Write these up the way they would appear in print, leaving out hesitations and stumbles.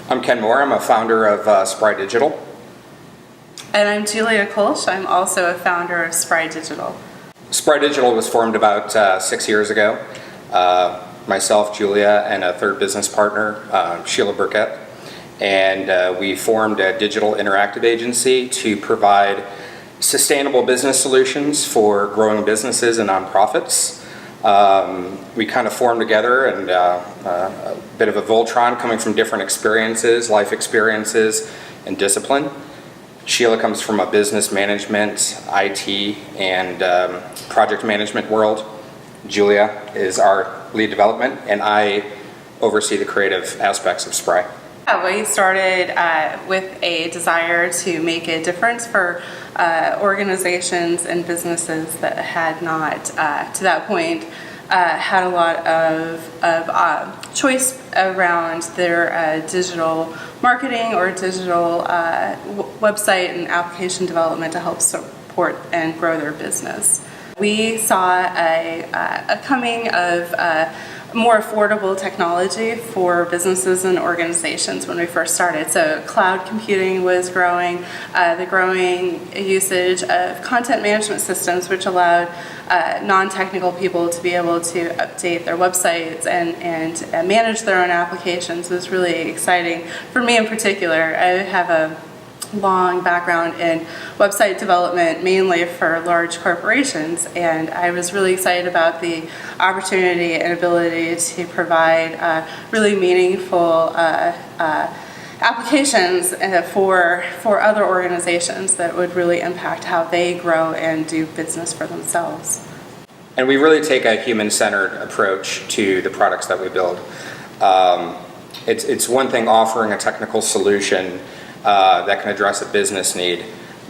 I'm Ken Moire. I'm a founder of Spry Digital. And I'm Julia Koelsch. I'm also a founder of Spry Digital. Spry Digital was formed about 6 years ago. Myself, Julia, and a third business partner, Sheila Burkett. And we formed a digital interactive agency to provide sustainable business solutions for growing businesses and nonprofits. We kind of formed together, and a bit of a Voltron coming from different experiences, life experiences, and discipline. Sheila comes from a business management, IT, and project management world. Julia is our lead development, and I oversee the creative aspects of Spry. We started with a desire to make a difference for organizations and businesses that had not, to that point, had a lot of choice around their digital marketing or digital website and application development to help support and grow their business. We saw a coming of more affordable technology for businesses and organizations when we first started. So cloud computing was growing, the growing usage of content management systems, which allowed non-technical people to be able to update their websites and manage their own applications was really exciting. For me in particular, I have a long background in website development, mainly for large corporations, and I was really excited about the opportunity and ability to provide really meaningful applications for other organizations that would really impact how they grow and do business for themselves. And we really take a human-centered approach to the products that we build. It's one thing offering a technical solution that can address a business need,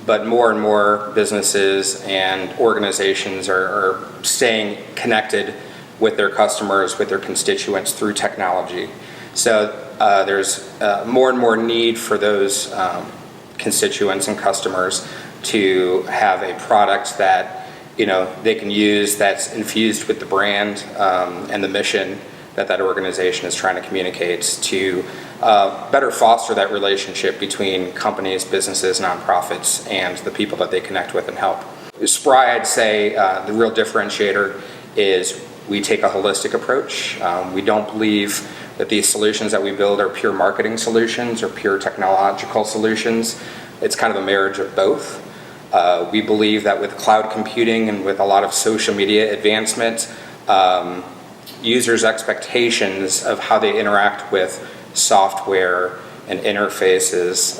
but more and more businesses and organizations are staying connected with their customers, with their constituents through technology. So there's more and more need for those constituents and customers to have a product that they can use that's infused with the brand and the mission that organization is trying to communicate to better foster that relationship between companies, businesses, nonprofits, and the people that they connect with and help. Spry, I'd say, the real differentiator is we take a holistic approach. We don't believe that these solutions that we build are pure marketing solutions or pure technological solutions. It's kind of a marriage of both. We believe that with cloud computing and with a lot of social media advancement, users' expectations of how they interact with software and interfaces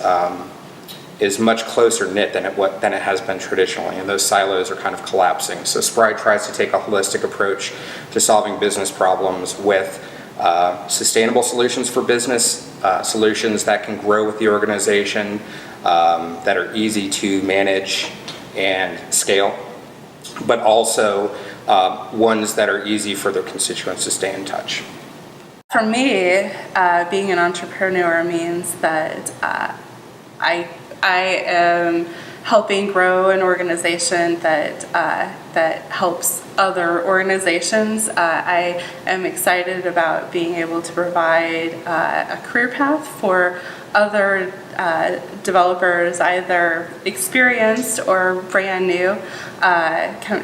is much closer knit than it has been traditionally, and those silos are kind of collapsing. So Spry tries to take a holistic approach to solving business problems with sustainable solutions for business, solutions that can grow with the organization, that are easy to manage and scale, but also ones that are easy for their constituents to stay in touch. For me, being an entrepreneur means that I am helping grow an organization that helps other organizations. I am excited about being able to provide a career path for other developers, either experienced or brand new,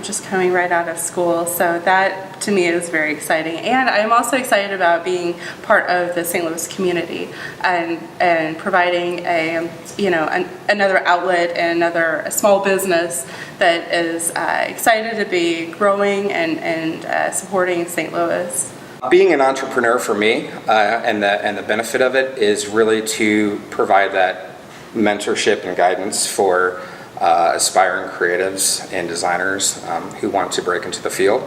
just coming right out of school. So that to me is very exciting. And I'm also excited about being part of the St. Louis community and providing another outlet and a small business that is excited to be growing and supporting St. Louis. Being an entrepreneur for me, and the benefit of it is really to provide that mentorship and guidance for aspiring creatives and designers who want to break into the field.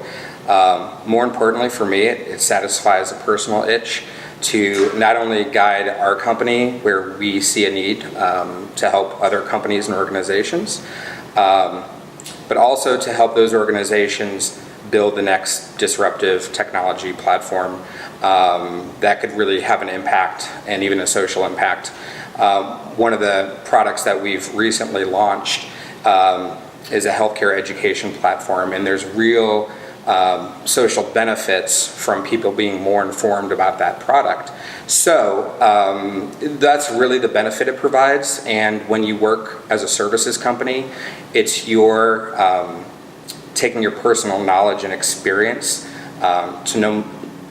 More importantly for me, it satisfies a personal itch to not only guide our company where we see a need to help other companies and organizations, but also to help those organizations build the next disruptive technology platform that could really have an impact and even a social impact. One of the products that we've recently launched is a healthcare education platform, and there's real social benefits from people being more informed about that product. So that's really the benefit it provides. And when you work as a services company, it's your taking your personal knowledge and experience to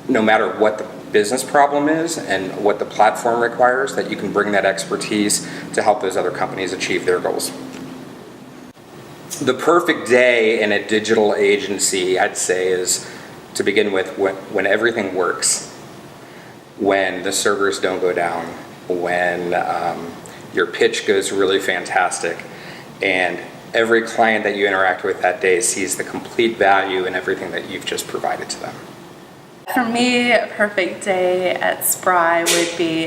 no matter what the business problem is and what the platform requires, that you can bring that expertise to help those other companies achieve their goals. The perfect day in a digital agency, I'd say, is to begin with when everything works, when the servers don't go down, when your pitch goes really fantastic, and every client that you interact with that day sees the complete value in everything that you've just provided to them. For me, a perfect day at Spry would be,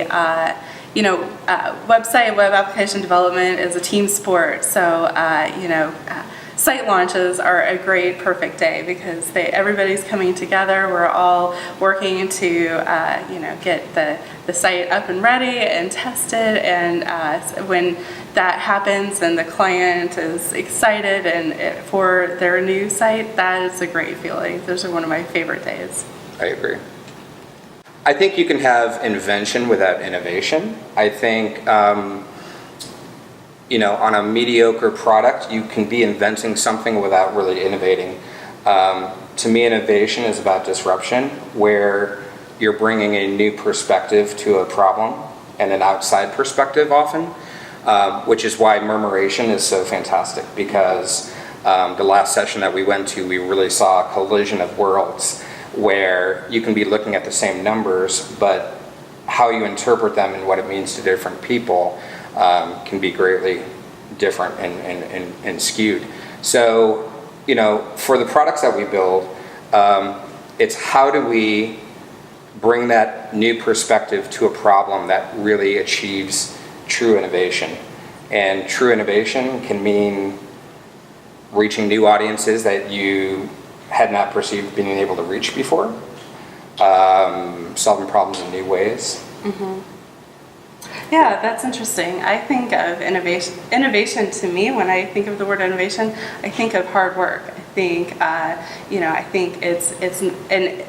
website web application development is a team sport. So, site launches are a great perfect day because everybody's coming together. We're all working to, get the site up and ready and tested. And when that happens and the client is excited for their new site, that is a great feeling. Those are one of my favorite days. I agree. I think you can have invention without innovation. I think, on a mediocre product, you can be inventing something without really innovating. To me, innovation is about disruption, where you're bringing a new perspective to a problem and an outside perspective often, which is why murmuration is so fantastic, because the last session that we went to, we really saw a collision of worlds, where you can be looking at the same numbers, but how you interpret them and what it means to different people can be greatly different and skewed. So, for the products that we build, it's how do we bring that new perspective to a problem that really achieves true innovation. And true innovation can mean reaching new audiences that you had not perceived being able to reach before, solving problems in new ways. Mm-hmm. Yeah, that's interesting. I think of innovation. Innovation to me, when I think of the word innovation, I think of hard work. I think, I think it's an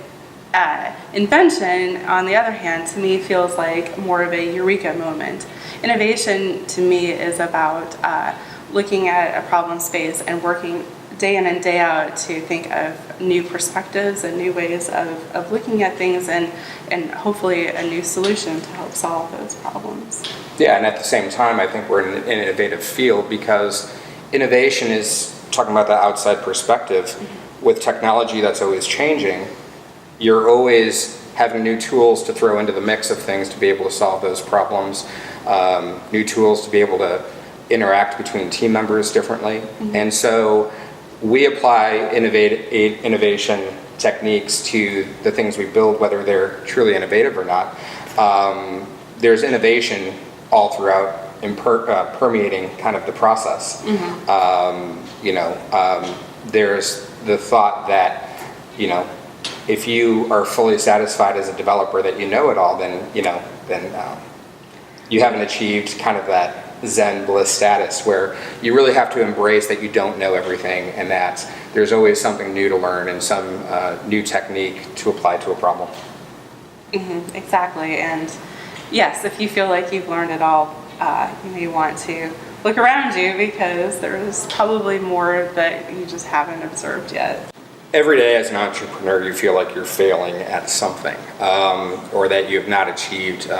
invention. On the other hand, to me, feels like more of a eureka moment. Innovation to me is about looking at a problem space and working day in and day out to think of new perspectives and new ways of looking at things and hopefully a new solution to help solve those problems. Yeah, and at the same time, I think we're in an innovative field because innovation is talking about the outside perspective. Mm-hmm. With technology that's always changing, you're always having new tools to throw into the mix of things to be able to solve those problems, new tools to be able to interact between team members differently. Mm-hmm. And so we apply innovation techniques to the things we build, whether they're truly innovative or not. There's innovation all throughout permeating kind of the process. Mm-hmm. There's the thought that, if you are fully satisfied as a developer that you know it all, then you haven't achieved kind of that Zen bliss status, where you really have to embrace that you don't know everything and that there's always something new to learn and some new technique to apply to a problem. Mm-hmm, exactly. And yes, if you feel like you've learned it all, you may want to look around you because there's probably more that you just haven't observed yet. Every day as an entrepreneur, you feel like you're failing at something, or that you have not achieved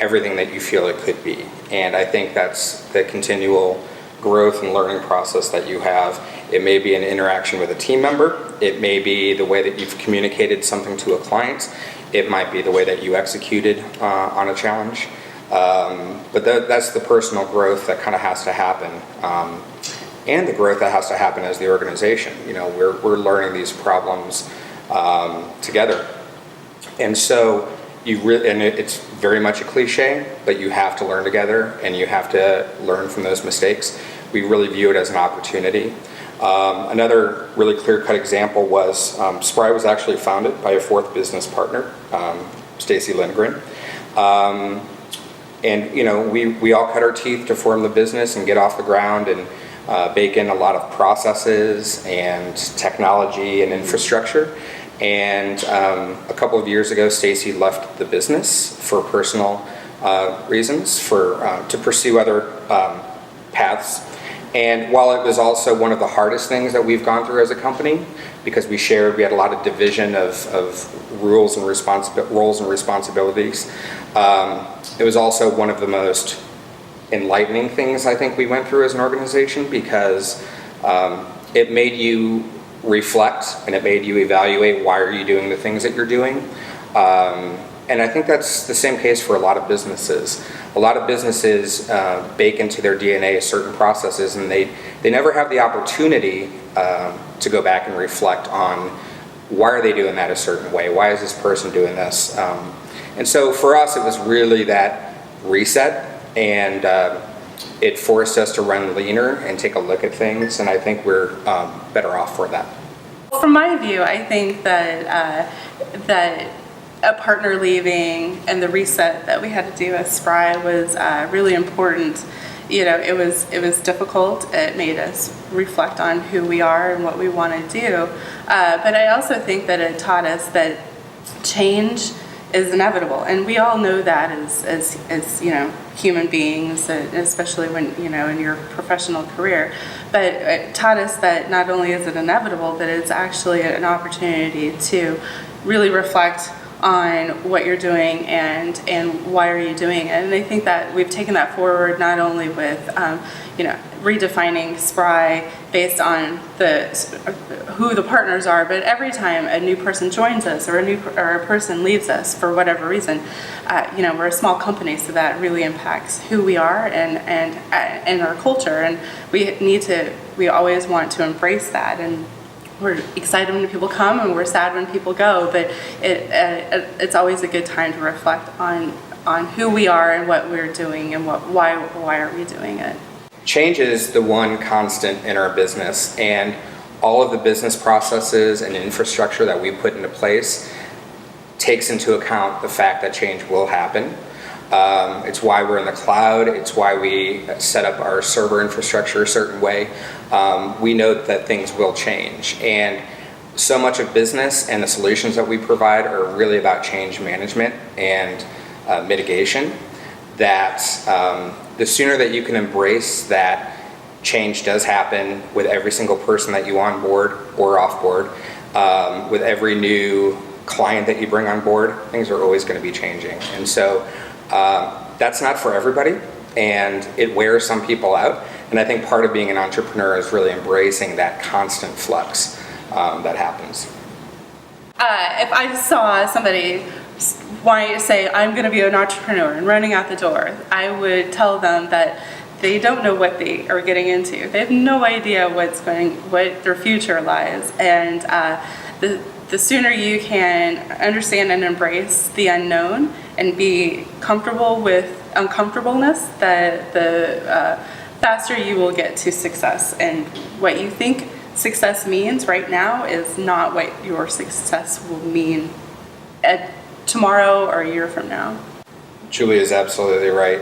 everything that you feel it could be. And I think that's the continual growth and learning process that you have. It may be an interaction with a team member. It may be the way that you've communicated something to a client. It might be the way that you executed on a challenge. But that's the personal growth that kind of has to happen. And the growth that has to happen as the organization. We're learning these problems together. And so it's very much a cliche, but you have to learn together and you have to learn from those mistakes. We really view it as an opportunity. Another really clear-cut example was Spry was actually founded by a fourth business partner, Stacy Lindgren. And we all cut our teeth to form the business and get off the ground, and bake in a lot of processes and technology and infrastructure. And a couple of years ago, Stacy left the business for personal reasons, to pursue other paths. And while it was also one of the hardest things that we've gone through as a company, because we had a lot of division of roles and responsibilities, it was also one of the most enlightening things I think we went through as an organization, because it made you reflect and it made you evaluate why are you doing the things that you're doing. And I think that's the same case for a lot of businesses. A lot of businesses bake into their DNA certain processes, and they never have the opportunity to go back and reflect on why are they doing that a certain way? Why is this person doing this? And so for us, it was really that reset, and it forced us to run leaner and take a look at things, and I think we're better off for that. From my view, I think that a partner leaving and the reset that we had to do as Spry was really important. You know, it was difficult. It made us reflect on who we are and what we want to do. But I also think that it taught us that change is inevitable, and we all know that as you know, human beings, especially when, you know, in your professional career. But it taught us that not only is it inevitable, but it's actually an opportunity to really reflect on what you're doing and why are you doing it. And I think that we've taken that forward not only with you know, redefining Spry based on who the partners are, but every time a new person joins us or a person leaves us for whatever reason, you know, we're a small company, so that really impacts who we are and our culture, and we always want to embrace that. And we're excited when people come, and we're sad when people go, but it's always a good time to reflect on who we are and what we're doing and why are we doing it. Change is the one constant in our business, and all of the business processes and infrastructure that we put into place takes into account the fact that change will happen. It's why we're in the cloud. It's why we set up our server infrastructure a certain way. We know that things will change, and so much of business and the solutions that we provide are really about change management and mitigation, that the sooner that you can embrace that change does happen with every single person that you onboard or offboard, with every new client that you bring on board, things are always going to be changing. And so that's not for everybody, and it wears some people out. And I think part of being an entrepreneur is really embracing that constant flux that happens. If I saw somebody wanting to say, I'm going to be an entrepreneur and running out the door, I would tell them that they don't know what they are getting into. They have no idea what their future lies. And the sooner you can understand and embrace the unknown and be comfortable with uncomfortableness, the faster you will get to success. And what you think success means right now is not what your success will mean tomorrow or a year from now. Julie is absolutely right.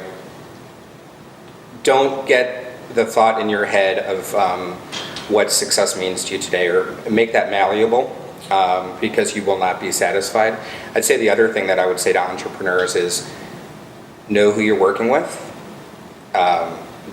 Don't get the thought in your head of what success means to you today, or make that malleable, because you will not be satisfied. I'd say the other thing that I would say to entrepreneurs is know who you're working with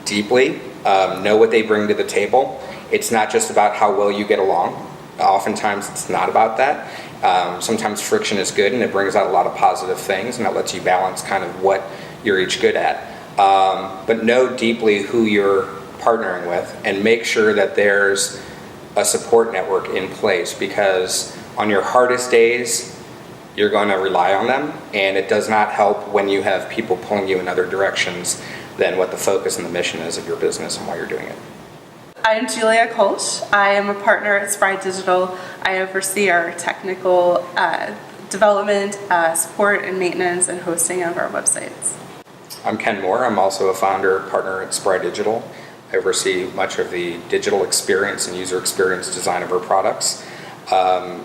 deeply, know what they bring to the table. It's not just about how well you get along. Oftentimes it's not about that. Sometimes friction is good, and it brings out a lot of positive things, and it lets you balance kind of what you're each good at. But know deeply who you're partnering with, and make sure that there's a support network in place, because on your hardest days, you're going to rely on them, and it does not help when you have people pulling you in other directions than what the focus and the mission is of your business and why you're doing it. I'm Julia Koelsch. I am a partner at Spry Digital. I oversee our technical development, support, and maintenance and hosting of our websites. I'm Ken Moire. I'm also a founder partner at Spry Digital. I oversee much of the digital experience and user experience design of our products.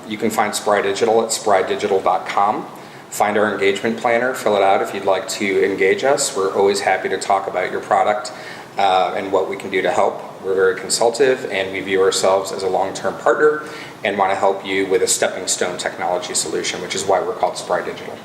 You can find Spry Digital at sprydigital.com. Find our engagement planner, fill it out if you'd like to engage us. We're always happy to talk about your product and what we can do to help. We're very consultative, and we view ourselves as a long-term partner and want to help you with a stepping stone technology solution, which is why we're called Spry Digital.